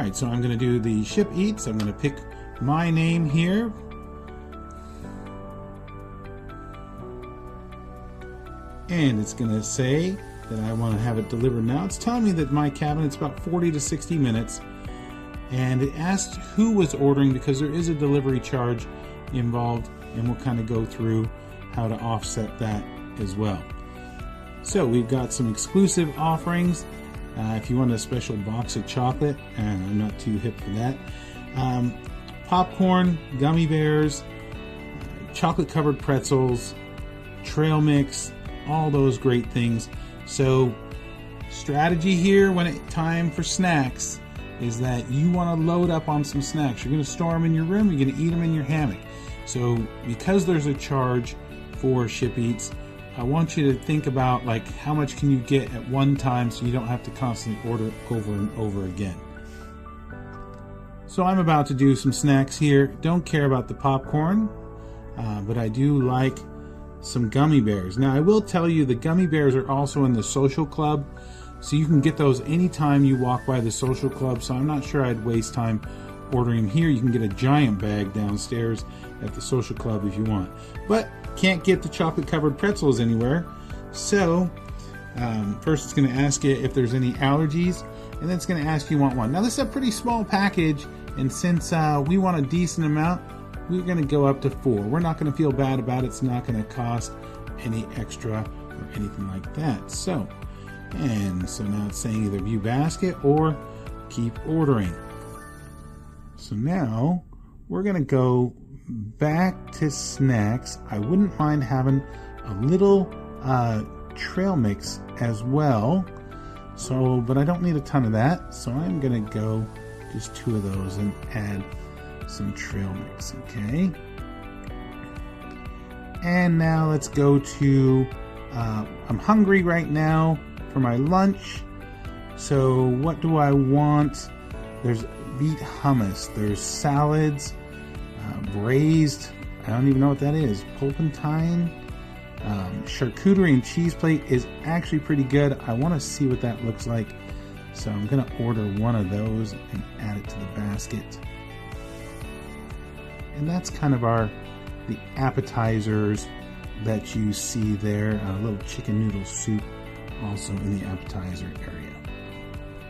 Alright, so I'm going to do the ship eats. I'm going to pick my name here. And it's going to say that I want to have it delivered now. It's telling me that my cabinet's about 40 to 60 minutes. And it asked who was ordering because there is a delivery charge involved, and we'll kind of go through how to offset that as well. So we've got some exclusive offerings. If you want a special box of chocolate, and I'm not too hip for that. Popcorn, gummy bears, chocolate covered pretzels, trail mix, all those great things. So strategy here when it's time for snacks is that you want to load up on some snacks. You're going to store them in your room, you're going to eat them in your hammock. So because there's a charge for ship eats, I want you to think about like how much can you get at one time so you don't have to constantly order over and over again. So I'm about to do some snacks here. Don't care about the popcorn, but I do like some gummy bears. Now I will tell you the gummy bears are also in the social club, so you can get those anytime you walk by the social club, so I'm not sure I'd waste time ordering here. You can get a giant bag downstairs at the social club if you want, but can't get the chocolate covered pretzels anywhere. So first it's going to ask you if there's any allergies, and then it's going to ask you want one. Now this is a pretty small package, and since we want a decent amount, we're going to go up to 4. We're not going to feel bad about it. It's not going to cost any extra or anything like that. So now it's saying either view basket or keep ordering. So now we're going to go back to snacks. I wouldn't mind having a little trail mix as well. So, but I don't need a ton of that. So I'm going to go just 2 of those and add some trail mix. Okay. And now let's go to, I'm hungry right now for my lunch. So what do I want? There's beet hummus, there's salads, braised, I don't even know what that is, pulpentine, charcuterie and cheese plate is actually pretty good. I want to see what that looks like, so I'm going to order one of those and add it to the basket. And that's kind of the appetizers that you see there. A little chicken noodle soup also in the appetizer area.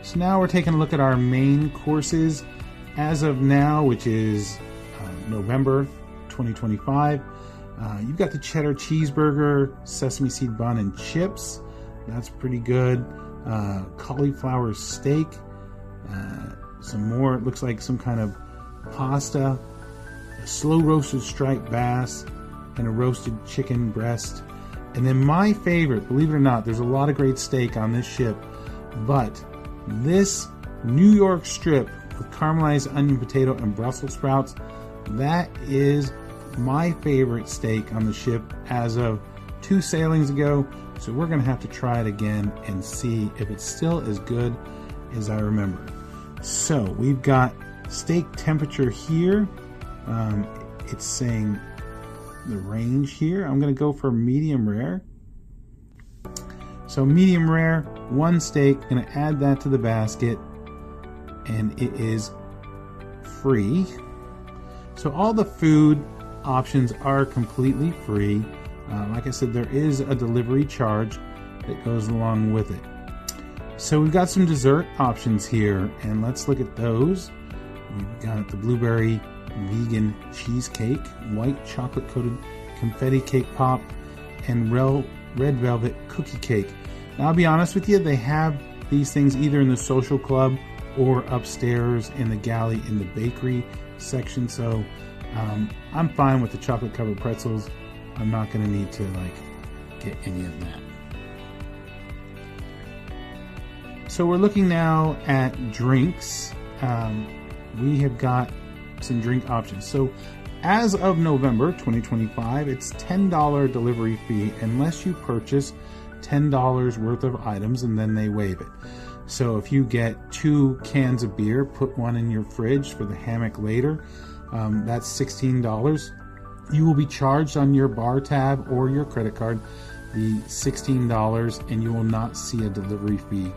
So now we're taking a look at our main courses as of now, which is November 2025. You've got the cheddar cheeseburger, sesame seed bun and chips. That's pretty good. Cauliflower steak. Some more, it looks like some kind of pasta. A slow roasted striped bass and a roasted chicken breast. And then my favorite, believe it or not, there's a lot of great steak on this ship, but this New York strip with caramelized onion, potato, and Brussels sprouts, that is my favorite steak on the ship as of 2 sailings ago. So we're going to have to try it again and see if it's still as good as I remember. So we've got steak temperature here. It's saying the range here. I'm going to go for medium rare. So medium rare, 1 steak, going to add that to the basket, and it is free. So all the food options are completely free. Like I said, there is a delivery charge that goes along with it. So we've got some dessert options here, and let's look at those. We've got the blueberry vegan cheesecake, white chocolate coated confetti cake pop, and red velvet cookie cake. Now I'll be honest with you, they have these things either in the social club or upstairs in the galley in the bakery section. So I'm fine with the chocolate covered pretzels. I'm not going to need to get any of that. So we're looking now at drinks. We have got some drink options. So as of November 2025, it's $10 delivery fee unless you purchase $10 worth of items, and then they waive it. So if you get 2 cans of beer, put one in your fridge for the hammock later, that's $16. You will be charged on your bar tab or your credit card the $16, and you will not see a delivery fee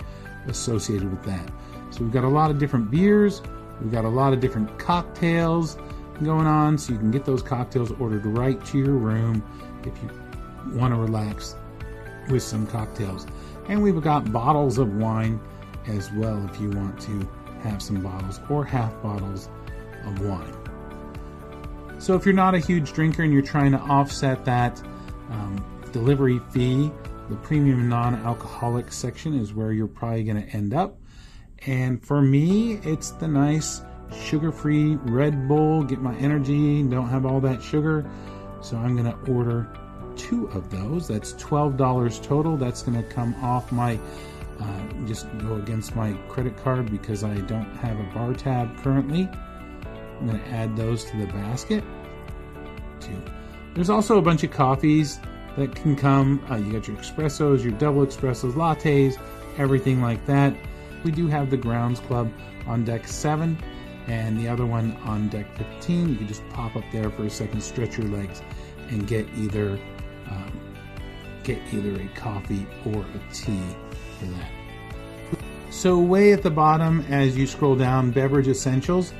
associated with that. So we've got a lot of different beers, we've got a lot of different cocktails going on, so you can get those cocktails ordered right to your room if you want to relax with some cocktails. And we've got bottles of wine as well if you want to have some bottles or half bottles of wine. So if you're not a huge drinker and you're trying to offset that delivery fee, the premium non-alcoholic section is where you're probably going to end up. And for me, it's the nice sugar-free Red Bull, get my energy, don't have all that sugar. So I'm going to order 2 of those. That's $12 total. That's going to come off my just go against my credit card because I don't have a bar tab currently. I'm going to add those to the basket. 2. There's also a bunch of coffees that can come. You got your espressos, your double espressos, lattes, everything like that. We do have the Grounds Club on deck 7 and the other one on deck 15. You can just pop up there for a second, stretch your legs, and get either a coffee or a tea for that. So way at the bottom, as you scroll down, beverage essentials.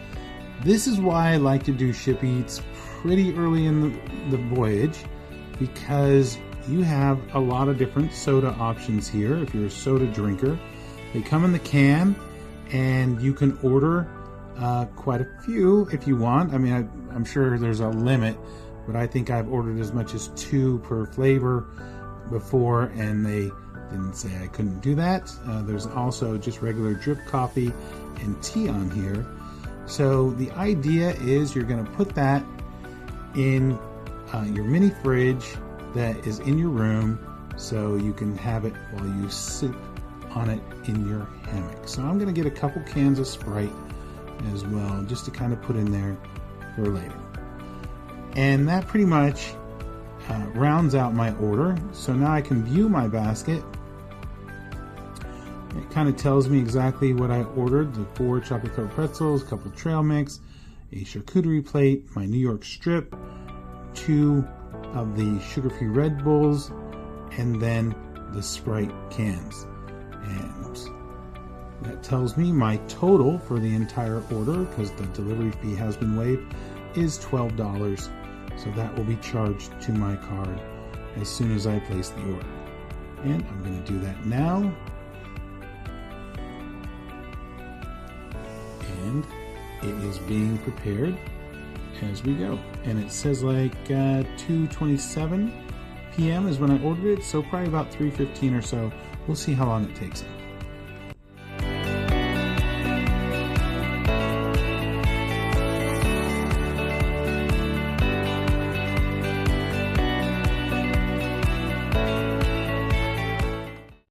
This is why I like to do ship eats pretty early in the voyage, because you have a lot of different soda options here if you're a soda drinker. They come in the can, and you can order quite a few if you want. I mean, I'm sure there's a limit, but I think I've ordered as much as 2 per flavor before, and they didn't say I couldn't do that. There's also just regular drip coffee and tea on here. So the idea is you're going to put that in your mini fridge that is in your room, so you can have it while you sit on it in your hammock. So I'm going to get a couple cans of Sprite as well, just to kind of put in there for later. And that pretty much rounds out my order. So now I can view my basket. It kind of tells me exactly what I ordered: the 4 chocolate covered pretzels, a couple trail mix, a charcuterie plate, my New York strip, 2 of the sugar-free Red Bulls, and then the Sprite cans. And that tells me my total for the entire order, because the delivery fee has been waived, is $12. So that will be charged to my card as soon as I place the order. And I'm going to do that now. And it is being prepared as we go. And it says like 2:27 p.m. is when I ordered it, so probably about 3:15 or so. We'll see how long it takes them.